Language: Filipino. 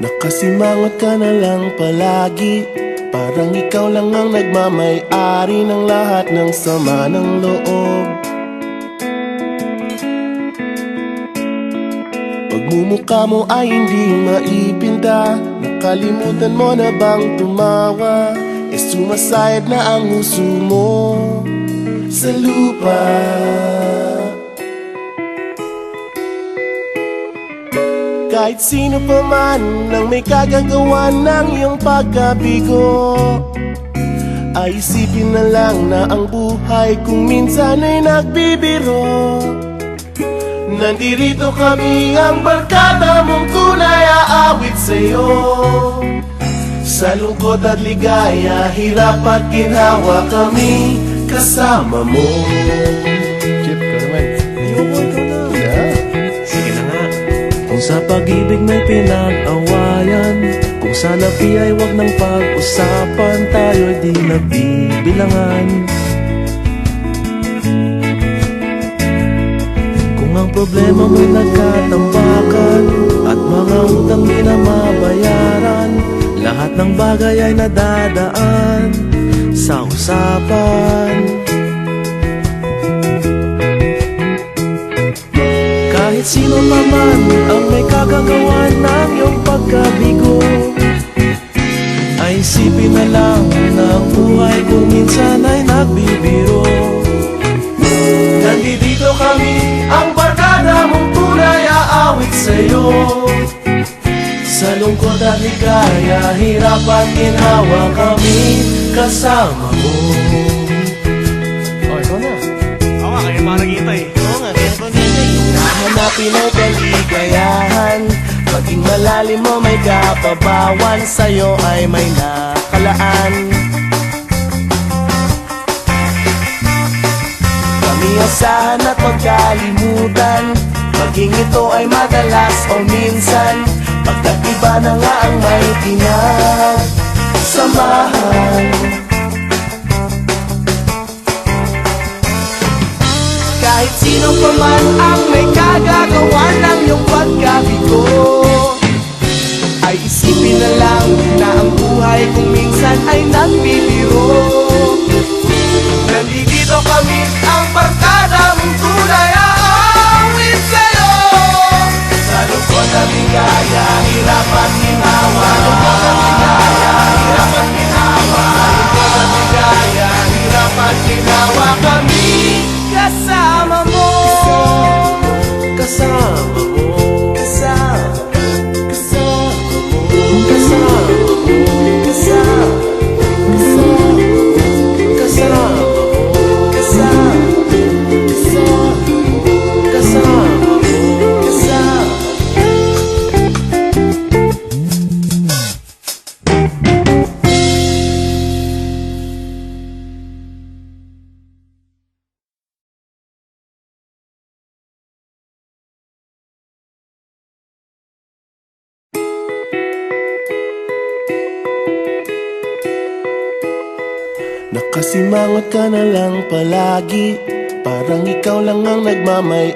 Nakasimangot ka na lang palagi, parang ikaw lang ang nagmamay-ari ng lahat ng sama ng loob. Pagmumukha mo ay hindi maipinta, nakalimutan mo na bang tumawa? Sumasayad na ang huso mo sa lupa. Kahit sino pa man ang may kagagawa ng iyong pagkabigo, ay isipin na lang na ang buhay kung minsan ay nagbibiro. Nandirito kami, ang barkada mong tunay aawit sa'yo. Sa lungkot at ligaya, hirap at ginhawa, kami kasama mo. Chip, ka naman. Ayoko, ikaw na. Yeah. Sige na nga. Kung sa pag-ibig may pinag-awayan, kung sa labi ay wag nang pag-usapan, tayo'y di nagbibilangan. Kung ang problema mo'y nagkatambakan at mga utang di na mabayaran, lahat ng bagay ay nadadaan sa usapan. Kahit sino pa man ang may kagagawa ng iyong pagkabigo, ay isipin na lang na ang buhay kung minsan ay nagbibiro. Nandito kami, ang barkada mong tunay aawit sa'yo. Sa lungkot at ligaya, hirap at ginhawa, kami kasama mo. Oh, ikaw na. Oo nga, kaya parang kita eh. Oo nga, kaya ko nila eh. Nahanapin ay kaligayahan, paging malalim mo may kapabawan, sa'yo ay may nakalaan. Kami asahan at magkalimutan, maging ito ay madalas o minsan, pagkat iba na nga ang may pinagsamahan. Kahit sino pa man ang may kagagawa ng iyong pagkabigo, ay isipin na lang na ang buhay kung minsan ay nagbibiro. Nandito kami, ang barkada mong tunay aawit sa'yo. Sa lungkot at ligaya, hirap at ginhawa. Sa lungkot at ligaya, hirap at ginhawa. Sa lungkot at ligaya, hirap at ginhawa, kami kasama mo. Kasama mo, Kasama mo. Kasama mo. kasama mo, Kasama. kasama mo, Kasama. Kasama. kasama mo. Kasama. Nakasimangot ka na lang palagi, parang ikaw lang ang nagmamay